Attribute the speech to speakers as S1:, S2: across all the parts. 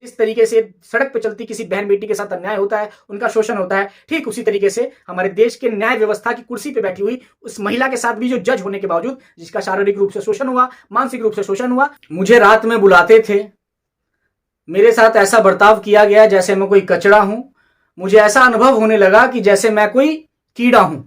S1: इस तरीके से सड़क पे चलती किसी बहन बेटी के साथ अन्याय होता है, उनका शोषण होता है, ठीक उसी तरीके से हमारे देश के न्याय व्यवस्था की कुर्सी पे बैठी हुई उस महिला के साथ भी जो जज होने के बावजूद जिसका शारीरिक रूप से शोषण हुआ, मानसिक रूप से शोषण हुआ, मुझे रात में बुलाते थे, मेरे साथ ऐसा बर्ताव किया गया जैसे मैं कोई कचरा हूं, मुझे ऐसा अनुभव होने लगा कि जैसे मैं कोई कीड़ा हूं।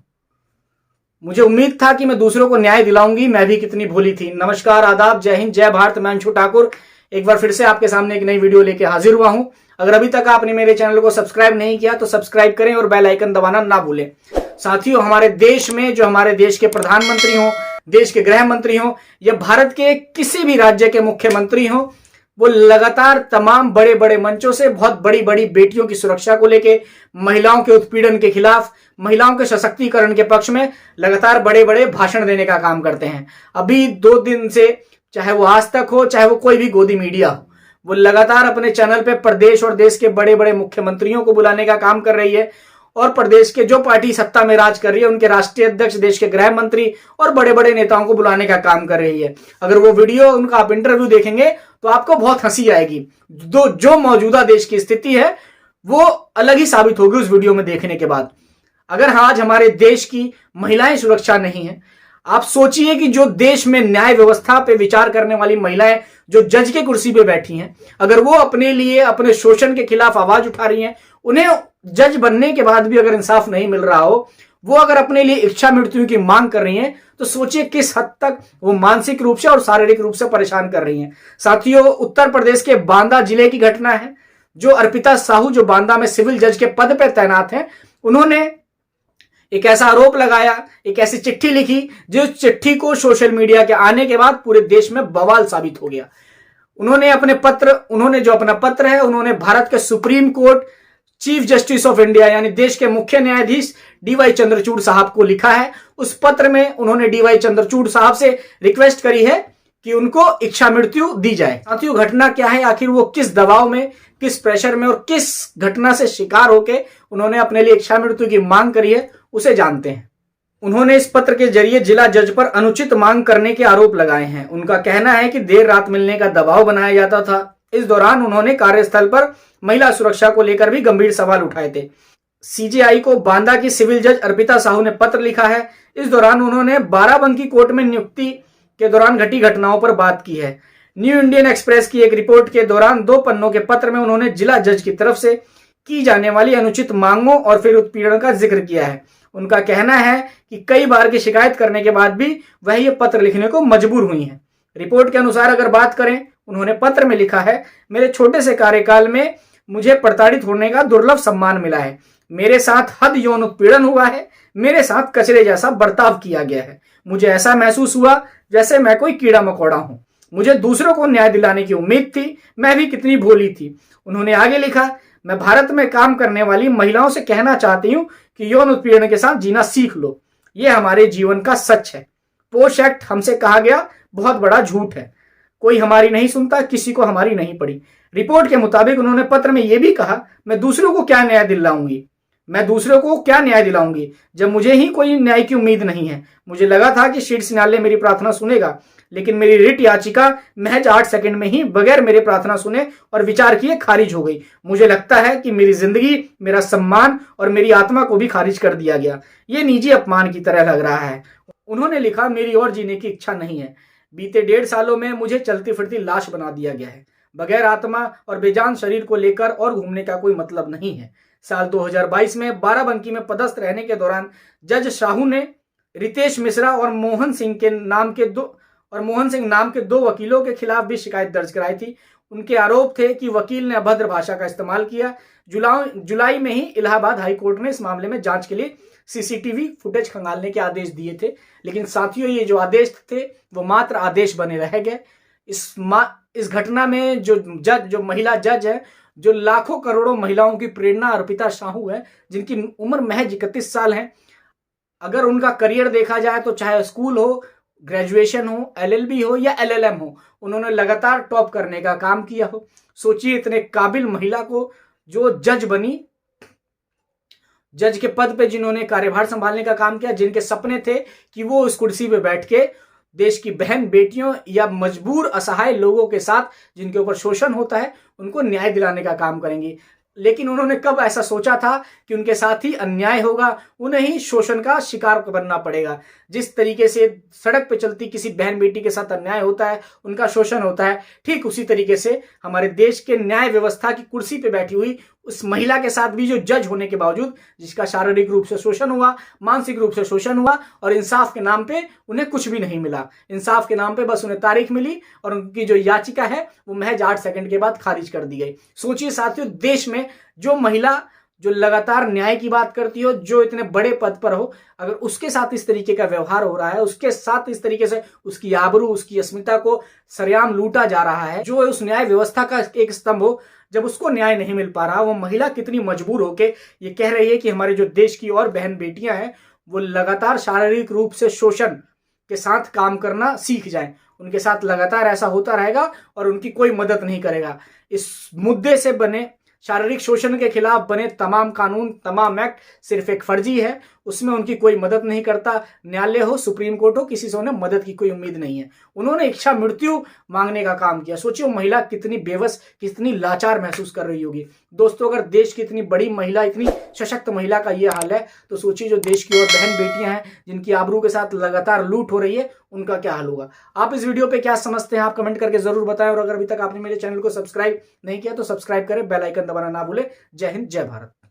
S1: मुझे उम्मीद था कि मैं दूसरों को न्याय दिलाऊंगी, मैं भी कितनी भोली थी। नमस्कार, आदाब, जय हिंद, जय भारत। मैं अंशु ठाकुर एक बार फिर से आपके सामने एक नई वीडियो लेके हाजिर हुआ हूं। अगर अभी तक आपने मेरे चैनल को सब्सक्राइब नहीं किया तो सब्सक्राइब करें और बेल आइकन दबाना ना भूलें। साथियों, हमारे देश में जो हमारे देश के प्रधानमंत्री हो, देश के गृह मंत्री हो या भारत के किसी भी राज्य के मुख्यमंत्री हो, वो लगातार तमाम बड़े बड़े मंचों से बहुत बड़ी बड़ी बेटियों की सुरक्षा को लेके, महिलाओं के उत्पीड़न के खिलाफ, महिलाओं के सशक्तिकरण के पक्ष में लगातार बड़े बड़े भाषण देने का काम करते हैं। अभी 2 दिन से, चाहे वो आज तक हो, चाहे वो कोई भी गोदी मीडिया हो, वो लगातार अपने चैनल पे प्रदेश और देश के बड़े बड़े मुख्यमंत्रियों को बुलाने का काम कर रही है और प्रदेश के जो पार्टी सत्ता में राज कर रही है उनके राष्ट्रीय अध्यक्ष, देश के गृह मंत्री और बड़े बड़े नेताओं को बुलाने का काम कर रही है। अगर वो वीडियो, उनका आप इंटरव्यू देखेंगे तो आपको बहुत हंसी आएगी। जो मौजूदा देश की स्थिति है वो अलग ही साबित होगी उस वीडियो में देखने के बाद। अगर आज हमारे देश की महिलाएं सुरक्षा नहीं है, आप सोचिए कि जो देश में न्याय व्यवस्था पे विचार करने वाली महिलाएं जो जज के कुर्सी पे बैठी हैं, अगर वो अपने लिए अपने शोषण के खिलाफ आवाज उठा रही हैं, उन्हें जज बनने के बाद भी अगर इंसाफ नहीं मिल रहा हो, वो अगर अपने लिए इच्छा मृत्यु की मांग कर रही हैं, तो सोचिए किस हद तक वो मानसिक रूप से और शारीरिक रूप से परेशान कर रही हैं। साथियों, उत्तर प्रदेश के बांदा जिले की घटना है। जो अर्पिता साहू, जो बांदा में सिविल जज के पद पर तैनात हैं, उन्होंने एक ऐसा आरोप लगाया, एक ऐसी चिट्ठी लिखी जिस चिट्ठी को सोशल मीडिया के आने के बाद पूरे देश में बवाल साबित हो गया। उन्होंने जो अपना पत्र है, उन्होंने भारत के supreme court chief justice of India यानी देश के मुख्य न्यायाधीश डीवाई चंद्रचूड़ साहब को लिखा है। उस पत्र में उन्होंने डीवाई चंद्रचूड़ साहब से रिक्वेस्ट करी है कि उनको इच्छा मृत्यु दी जाए। साथियों, घटना क्या है, आखिर वो किस दबाव में, किस प्रेशर में और किस घटना से शिकार होके उन्होंने अपने लिए इच्छा मृत्यु की मांग करी है, उसे जानते हैं। उन्होंने इस पत्र के जरिए जिला जज पर अनुचित मांग करने के आरोप लगाए हैं। उनका कहना है कि देर रात मिलने का दबाव बनाया जाता था। इस दौरान उन्होंने कार्यस्थल पर महिला सुरक्षा को लेकर भी गंभीर सवाल उठाए थे। सीजेआई को बांदा की सिविल जज अर्पिता साहू ने पत्र लिखा है। इस दौरान उन्होंने बाराबंकी कोर्ट में नियुक्ति के दौरान घटी घटनाओं पर बात की है। न्यू इंडियन एक्सप्रेस की एक रिपोर्ट के दौरान 2 पन्नों के पत्र में उन्होंने जिला जज की तरफ से की जाने वाली अनुचित मांगों और फिर उत्पीड़न का जिक्र किया है। उनका कहना है कि कई बार की शिकायत करने के बाद भी वह ये पत्र लिखने को मजबूर हुई हैं। रिपोर्ट के अनुसार अगर बात करें, उन्होंने पत्र में लिखा है, मेरे छोटे से कार्यकाल में मुझे प्रताड़ित होने का दुर्लभ सम्मान मिला है। मेरे साथ हद यौन उत्पीड़न हुआ है, मेरे साथ कचरे जैसा बर्ताव किया गया है। मुझे ऐसा महसूस हुआ जैसे मैं कोई कीड़ा मकोड़ा हूं। मुझे दूसरों को न्याय दिलाने की उम्मीद थी, मैं भी कितनी भोली थी। उन्होंने आगे लिखा, मैं भारत में काम करने वाली महिलाओं से कहना चाहती हूं कि यौन उत्पीड़न के साथ जीना सीख लो। यह हमारे जीवन का सच है। पोश एक्ट हमसे कहा गया बहुत बड़ा झूठ है। कोई हमारी नहीं सुनता, किसी को हमारी नहीं पड़ी। रिपोर्ट के मुताबिक उन्होंने पत्र में यह भी कहा, मैं दूसरों को क्या न्याय दिलाऊंगी जब मुझे ही कोई न्याय की उम्मीद नहीं है। मुझे लगा था कि शीर्ष न्यायालय मेरी प्रार्थना सुनेगा, लेकिन मेरी रिट याचिका महज 8 सेकंड में ही बगैर मेरे प्रार्थना सुने और विचार किए खारिज हो गई। मुझे लगता है कि मेरी जिंदगी, मेरा सम्मान और मेरी आत्मा को भी खारिज कर दिया गया। ये निजी अपमान की तरह लग रहा है। उन्होंने लिखा, मेरी और जीने की इच्छा नहीं है। बीते 1.5 सालों में मुझे चलती फिरती लाश बना दिया गया है। बगैर आत्मा और बेजान शरीर को लेकर और घूमने का कोई मतलब नहीं है। साल 2022 में बाराबंकी में पदस्थ रहने के दौरान जज साहू ने रितेश मिश्रा और मोहन सिंह नाम के 2 वकीलों के खिलाफ भी शिकायत दर्ज कराई थी। उनके आरोप थे कि वकील ने अभद्र भाषा का इस्तेमाल किया। जुलाई में ही इलाहाबाद हाई कोर्ट ने इस मामले में जांच के लिए सीसीटीवी फुटेज खंगालने के आदेश दिए थे, लेकिन साथियों, ये जो आदेश थे वो मात्र आदेश बने रह गए। इस घटना में जो महिला जज है, जो लाखों करोड़ों महिलाओं की प्रेरणा अर्पिता साहू है, जिनकी उम्र महज 31 साल है। अगर उनका करियर देखा जाए तो चाहे स्कूल हो, ग्रेजुएशन हो, एलएलबी हो या एलएलएम हो, उन्होंने लगातार टॉप करने का काम किया हो। सोचिए, इतने काबिल महिला को जो जज बनी, जज के पद पे जिन्होंने कार्यभार संभालने का काम किया, जिनके सपने थे कि वो उस कुर्सी पे बैठ के देश की बहन बेटियों या मजबूर असहाय लोगों के साथ जिनके ऊपर शोषण होता है उनको न्याय दिलाने का काम करेंगी। लेकिन उन्होंने कब ऐसा सोचा था कि उनके साथ ही अन्याय होगा, उन्हें ही शोषण का शिकार बनना पड़ेगा। जिस तरीके से सड़क पे चलती किसी बहन बेटी के साथ अन्याय होता है, उनका शोषण होता है, ठीक उसी तरीके से हमारे देश के न्याय व्यवस्था की कुर्सी पे बैठी हुई उस महिला के साथ भी जो जज होने के बावजूद जिसका शारीरिक रूप से शोषण हुआ, मानसिक रूप से शोषण हुआ और इंसाफ के नाम पे उन्हें कुछ भी नहीं मिला। इंसाफ के नाम पे बस उन्हें तारीख मिली और उनकी जो याचिका है वो महज 8 सेकंड के बाद खारिज कर दी गई। सोचिए साथियों, देश में जो महिला जो लगातार न्याय की बात करती हो, जो इतने बड़े पद पर हो, अगर उसके साथ इस तरीके का व्यवहार हो रहा है, उसके साथ इस तरीके से उसकी आबरू, उसकी अस्मिता को सरेआम लूटा जा रहा है, जो उस न्याय व्यवस्था का एक स्तंभ हो, जब उसको न्याय नहीं मिल पा रहा, वो महिला कितनी मजबूर होके ये कह रही है कि हमारे जो देश की और बहन बेटियां हैं वो लगातार शारीरिक रूप से शोषण के साथ काम करना सीख जाएं, उनके साथ लगातार ऐसा होता रहेगा और उनकी कोई मदद नहीं करेगा। इस मुद्दे से बने शारीरिक शोषण के खिलाफ बने तमाम कानून, तमाम एक्ट सिर्फ एक फर्जी है, उसमें उनकी कोई मदद नहीं करता। न्यायालय हो, सुप्रीम कोर्ट हो, किसी से उन्हें मदद की कोई उम्मीद नहीं है। उन्होंने इच्छा मृत्यु मांगने का काम किया। सोचिए महिला कितनी बेबस, कितनी लाचार महसूस कर रही होगी। दोस्तों, अगर देश की इतनी बड़ी महिला, इतनी सशक्त महिला का ये हाल है, तो सोचिए जो देश की और बहन बेटियां हैं जिनकी आबरू के साथ लगातार लूट हो रही है, उनका क्या हाल होगा। आप इस वीडियो पे क्या समझते हैं, आप कमेंट करके जरूर बताएं। और अगर अभी तक आपने मेरे चैनल को सब्सक्राइब नहीं किया तो सब्सक्राइब करें, बेल आइकन दबाना ना भूलें। जय हिंद, जय भारत।